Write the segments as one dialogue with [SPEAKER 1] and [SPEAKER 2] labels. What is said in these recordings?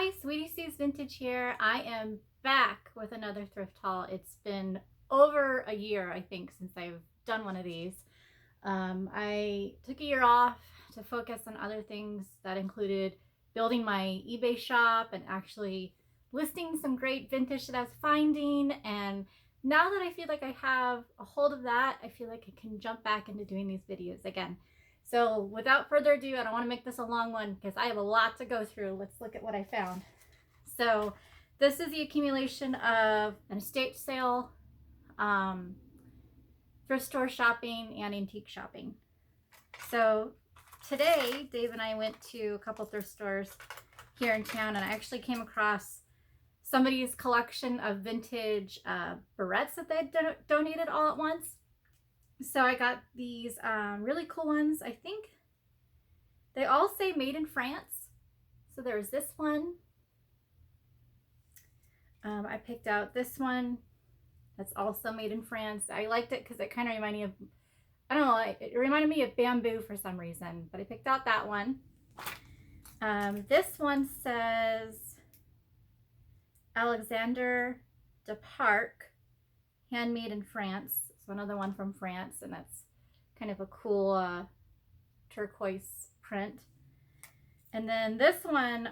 [SPEAKER 1] Hi, Sweetiesuzvintage here. I am back with another thrift haul. It's been over a year, I think, since I've done one of these. I took a year off to focus on other things that included building my eBay shop and actually listing some great vintage that I was finding. And now that I feel like I have a hold of that, I feel like I can jump back into doing these videos again. So without further ado, I don't want to make this a long one because I have a lot to go through. Let's look at what I found. So this is the accumulation of an estate sale, thrift store shopping, and antique shopping. So today, Dave and I went to a couple thrift stores here in town, and I actually came across somebody's collection of vintage barrettes that they donated all at once. So I got these really cool ones. I think they all say made in France. So there's this one. I picked out this one that's also made in France. I liked it because it kind of reminded me of, I don't know, it reminded me of bamboo for some reason, but I picked out that one. This one says Alexander Deparc, handmade in France. So another one from France, and that's kind of a cool turquoise print. And then this one,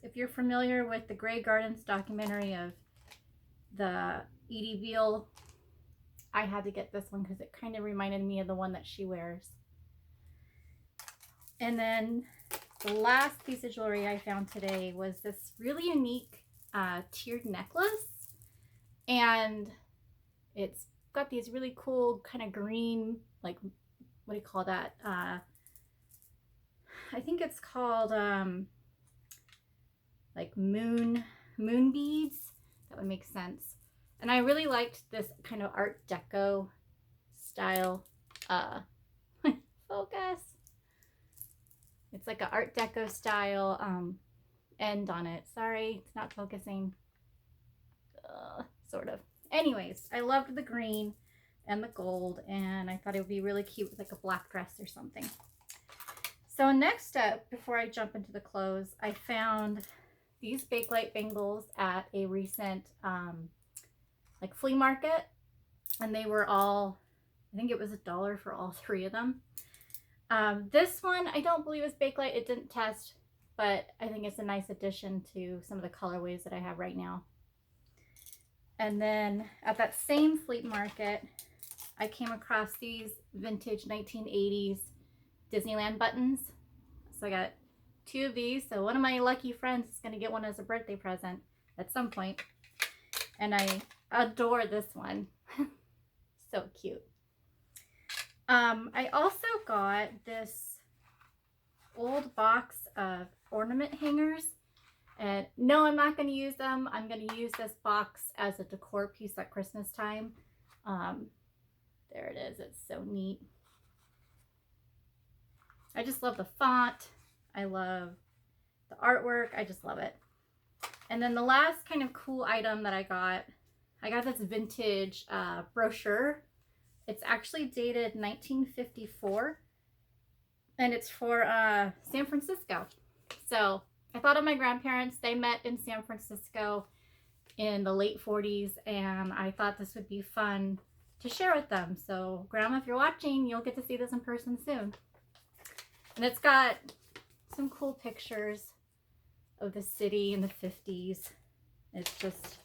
[SPEAKER 1] if you're familiar with the Grey Gardens documentary of the Edie Veal, I had to get this one because it kind of reminded me of the one that she wears. And then the last piece of jewelry I found today was this really unique tiered necklace, and it's got these really cool kind of green, like, what do you call that? I think it's called like moon beads. That would make sense. And I really liked this kind of Art Deco style focus. It's like an Art Deco style end on it. Sorry, it's not focusing. Sort of. Anyways, I loved the green and the gold, and I thought it would be really cute with like a black dress or something. So next up, before I jump into the clothes, I found these Bakelite bangles at a recent like flea market, and they were all, I think it was $1 for all three of them. This one I don't believe is Bakelite. It didn't test, but I think it's a nice addition to some of the colorways that I have right now. And then at that same flea market, I came across these vintage 1980s Disneyland buttons. So I got two of these. So one of my lucky friends is going to get one as a birthday present at some point. And I adore this one. So cute. I also got this old box of ornament hangers. And no, I'm not going to use them. I'm going to use this box as a decor piece at Christmas time. There it is. It's so neat. I just love the font. I love the artwork. I just love it. And then the last kind of cool item that I got this vintage brochure. It's actually dated 1954. And it's for San Francisco. So I thought of my grandparents. They met in San Francisco in the late 40s, and I thought this would be fun to share with them. So Grandma, if you're watching, you'll get to see this in person soon. And it's got some cool pictures of the city in the 50s. It's just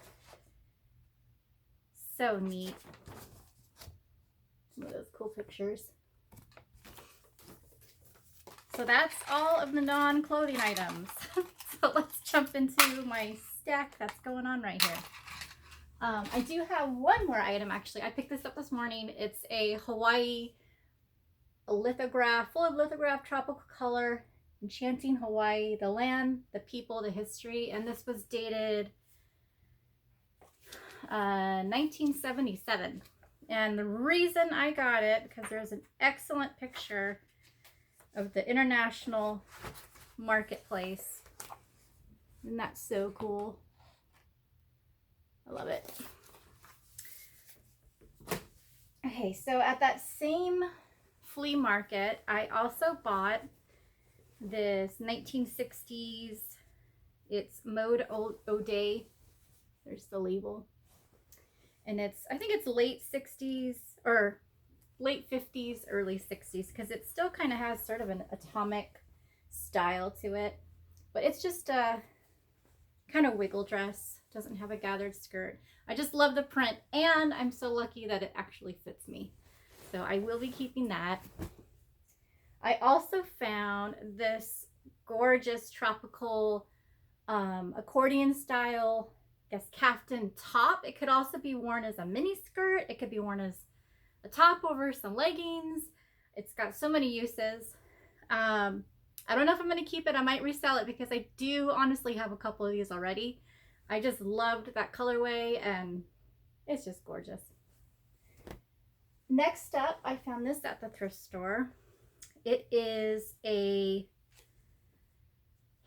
[SPEAKER 1] so neat. Some of those cool pictures. So that's all of the non-clothing items. So let's jump into my stack that's going on right here. I do have one more item, actually. I picked this up this morning. It's a Hawaii lithograph, full of lithograph, tropical color, enchanting Hawaii, the land, the people, the history. And this was dated 1977. And the reason I got it, because there's an excellent picture of the international marketplace. Isn't that so cool? I love it. Okay, so at that same flea market, I also bought this 1960s It's Mode O'Day. There's the label. And it's, I think it's late 60s or late 50s, early 60s, because it still kind of has sort of an atomic style to it. But it's just a kind of wiggle dress. Doesn't have a gathered skirt. I just love the print, and I'm so lucky that it actually fits me. So I will be keeping that. I also found this gorgeous tropical accordion style, I guess, caftan top. It could also be worn as a mini skirt. It could be worn as a top over some leggings. It's got so many uses. I don't know if I'm going to keep it. I might resell it because I do honestly have a couple of these already. I just loved that colorway and it's just gorgeous. Next up, I found this at the thrift store. It is a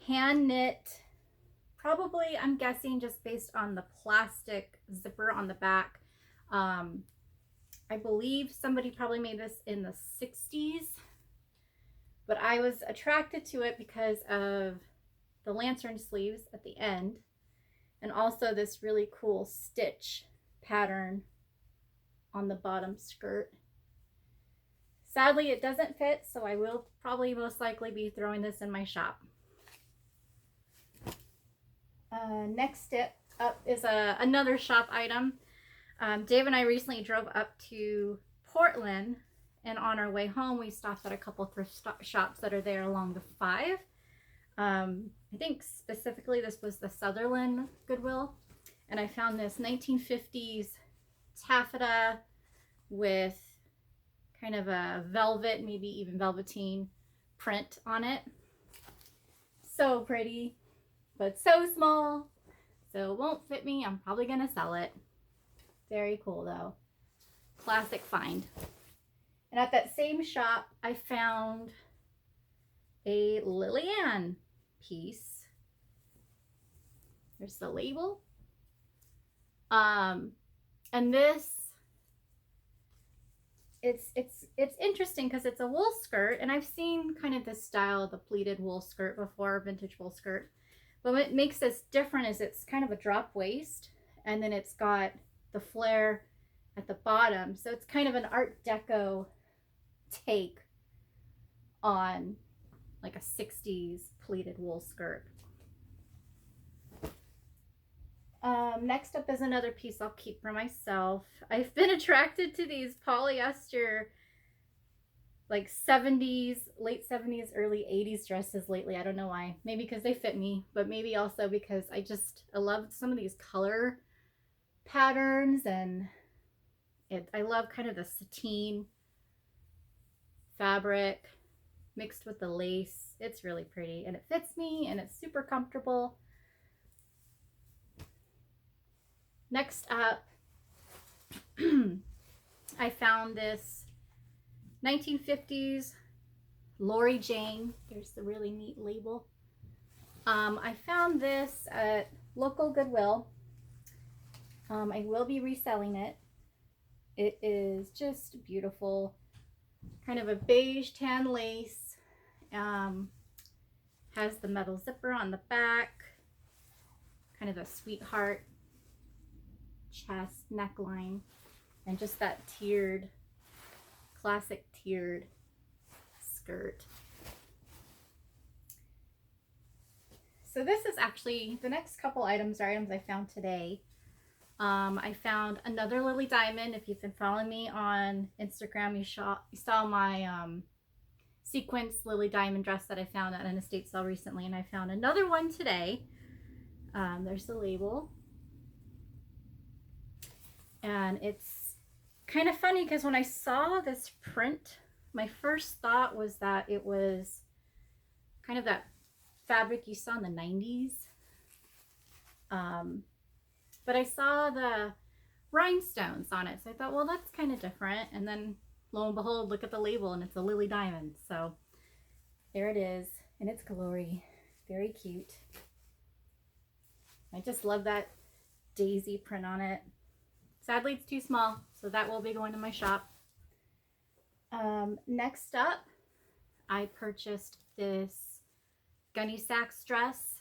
[SPEAKER 1] hand knit, probably, I'm guessing just based on the plastic zipper on the back. I believe somebody probably made this in the 60s, but I was attracted to it because of the lantern sleeves at the end, and also this really cool stitch pattern on the bottom skirt. Sadly, it doesn't fit, so I will probably most likely be throwing this in my shop. Next up is another shop item. Dave and I recently drove up to Portland, and on our way home we stopped at a couple thrift shops that are there along the 5. I think specifically this was the Sutherland Goodwill, and I found this 1950s taffeta with kind of a velvet, maybe even velveteen print on it. So pretty, but so small, so it won't fit me. I'm probably gonna sell it. Very cool though. Classic find. And at that same shop, I found a Lillian piece. There's the label. And this, it's interesting because it's a wool skirt, and I've seen kind of this style, the pleated wool skirt before, vintage wool skirt. But what makes this different is it's kind of a drop waist, and then it's got the flare at the bottom. So it's kind of an Art Deco take on like a 60s pleated wool skirt. Next up is another piece I'll keep for myself. I've been attracted to these polyester like 70s, late 70s, early 80s dresses lately. I don't know why. Maybe because they fit me, but maybe also because I love some of these color patterns, and I love kind of the sateen fabric mixed with the lace. It's really pretty, and it fits me, and it's super comfortable. Next up, I found this 1950s Lori Jane. There's the really neat label. I found this at local Goodwill. I will be reselling it. It is just beautiful. Kind of a beige tan lace. Has the metal zipper on the back. Kind of a sweetheart chest neckline, and just that tiered, classic tiered skirt. So this is actually, the next couple items are items I found today. I found another Lily Diamond. If you've been following me on Instagram, you saw my sequence Lily Diamond dress that I found at an estate sale recently, and I found another one today. There's the label. And it's kind of funny because when I saw this print, my first thought was that it was kind of that fabric you saw in the 90s. But I saw the rhinestones on it, so I thought, well, that's kind of different. And then lo and behold, look at the label, and it's a Lily Diamond. So there it is in its glory. Very cute. I just love that daisy print on it. Sadly, it's too small, so that will be going to my shop. Next up, I purchased this Gunny Sacks dress.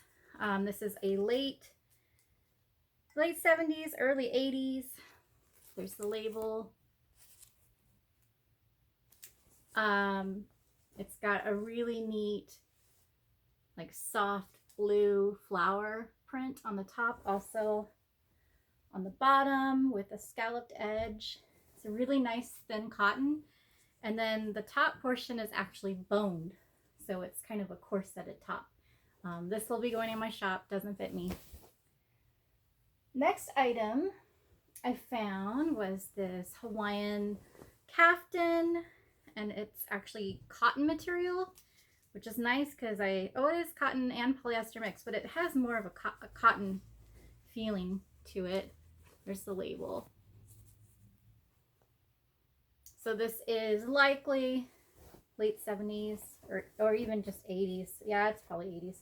[SPEAKER 1] This is a late 70s, early 80s. There's the label. It's got a really neat, like soft blue flower print on the top, also on the bottom with a scalloped edge. It's a really nice thin cotton. And then the top portion is actually boned. So it's kind of a corseted top. This will be going in my shop, doesn't fit me. Next item I found was this Hawaiian caftan, and it's actually cotton material, which is nice because it is cotton and polyester mix, but it has more of a cotton feeling to it. There's the label. So this is likely late 70s or even just 80s. Yeah, it's probably 80s.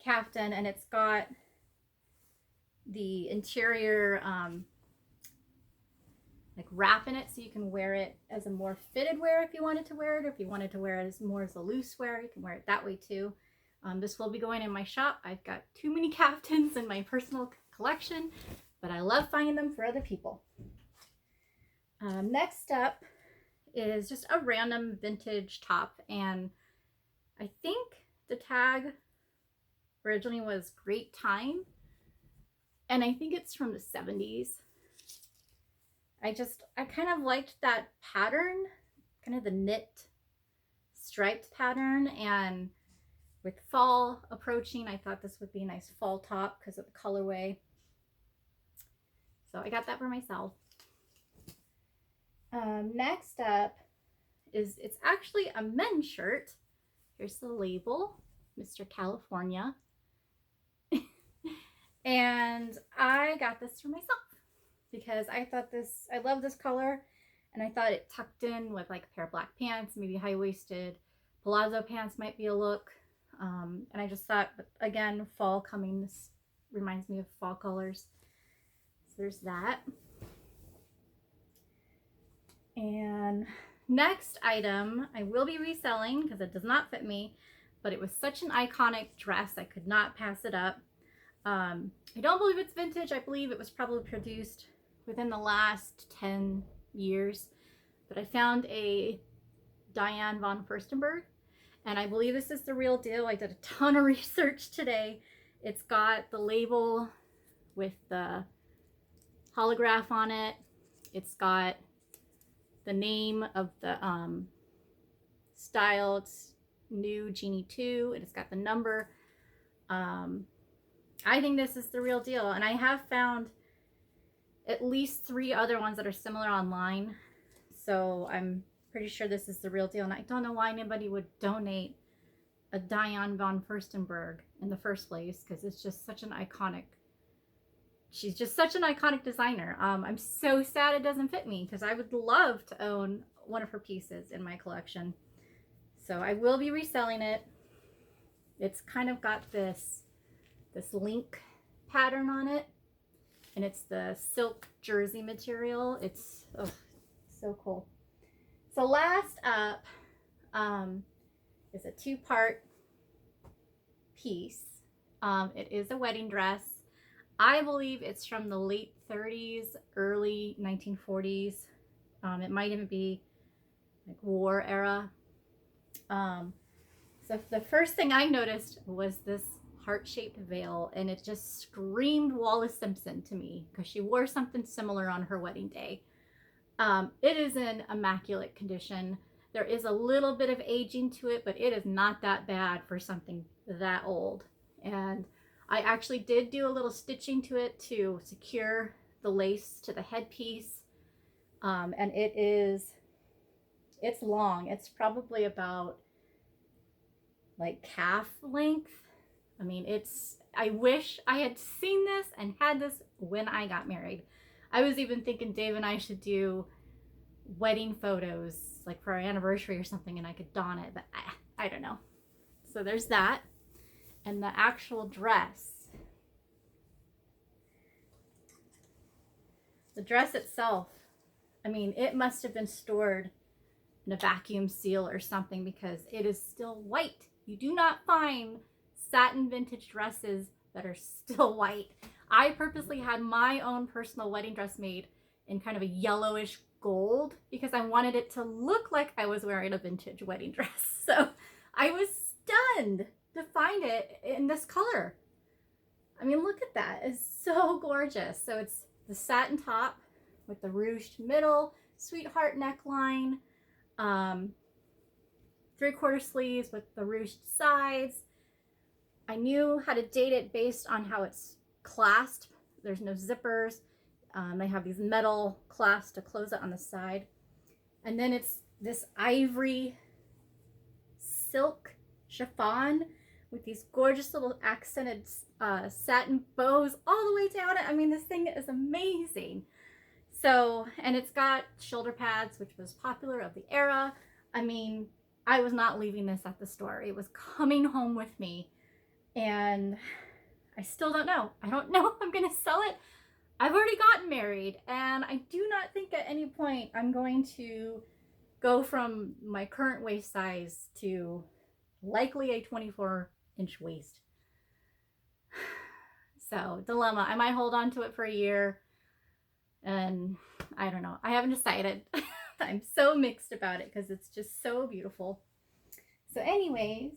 [SPEAKER 1] Caftan, and it's got the interior like wrap in it, so you can wear it as a more fitted wear if you wanted to wear it, or if you wanted to wear it as more as a loose wear, you can wear it that way too. This will be going in my shop. I've got too many caftans in my personal collection, but I love finding them for other people. Next up is just a random vintage top, and I think the tag originally was Great Time, and I think it's from the 70s. I kind of liked that pattern, kind of the knit striped pattern, and with fall approaching, I thought this would be a nice fall top because of the colorway. So I got that for myself. Next up it's actually a men's shirt. Here's the label, Mr. California. And I got this for myself because I love this color, and I thought it tucked in with like a pair of black pants, maybe high-waisted palazzo pants might be a look. And I just thought, again, fall coming, this reminds me of fall colors. So there's that. And next item I will be reselling because it does not fit me, but it was such an iconic dress, I could not pass it up. I don't believe it's vintage. I believe it was probably produced within the last 10 years, but I found a Diane von Furstenberg, and I believe this is the real deal. I did a ton of research today. It's got the label with the holograph on it. It's got the name of the style. It's new Genie 2, and it's got the number. I think this is the real deal, and I have found at least 3 other ones that are similar online, so I'm pretty sure this is the real deal. And I don't know why anybody would donate a Diane von Furstenberg in the first place, because it's just such an iconic, she's just such an iconic designer. I'm so sad it doesn't fit me because I would love to own one of her pieces in my collection. So I will be reselling it. It's kind of got this link pattern on it, and it's the silk jersey material. It's so cool. So last up is a 2-part piece. It is a wedding dress. I believe it's from the late 30s, early 1940s. It might even be like war era. So the first thing I noticed was this heart-shaped veil, and it just screamed Wallace Simpson to me because she wore something similar on her wedding day. It is in immaculate condition. There is a little bit of aging to it, but it is not that bad for something that old. And I actually did do a little stitching to it to secure the lace to the headpiece. And it's long. It's probably about like calf length. I mean, I wish I had seen this and had this when I got married. I was even thinking Dave and I should do wedding photos like for our anniversary or something, and I could don it, but I don't know. So there's that. And the actual dress. The dress itself, I mean, it must have been stored in a vacuum seal or something because it is still white. You do not find satin vintage dresses that are still white. I purposely had my own personal wedding dress made in kind of a yellowish gold because I wanted it to look like I was wearing a vintage wedding dress. So I was stunned to find it in this color. I mean, look at that. It's so gorgeous. So it's the satin top with the ruched middle, sweetheart neckline, 3/4 sleeves with the ruched sides. I knew how to date it based on how it's clasped. There's no zippers. They have these metal clasps to close it on the side. And then it's this ivory silk chiffon with these gorgeous little accented satin bows all the way down it. I mean, this thing is amazing. So, and it's got shoulder pads, which was popular of the era. I mean, I was not leaving this at the store. It was coming home with me. And I still don't know. I don't know if I'm going to sell it. I've already gotten married, and I do not think at any point I'm going to go from my current waist size to likely a 24-inch waist. So, dilemma. I might hold on to it for a year, and I don't know. I haven't decided. I'm so mixed about it because it's just so beautiful. So anyways,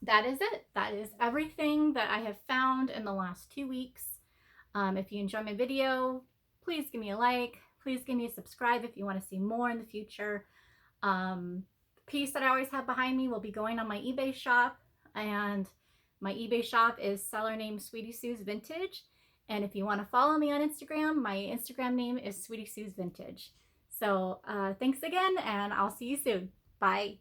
[SPEAKER 1] that is it. That is everything that I have found in the last 2 weeks. If you enjoy my video, please give me a like. Please give me a subscribe if you want to see more in the future. The piece that I always have behind me will be going on my eBay shop, and my eBay shop is seller name Sweetiesuzvintage. And if you want to follow me on Instagram, my Instagram name is Sweetiesuzvintage. So thanks again, and I'll see you soon. Bye.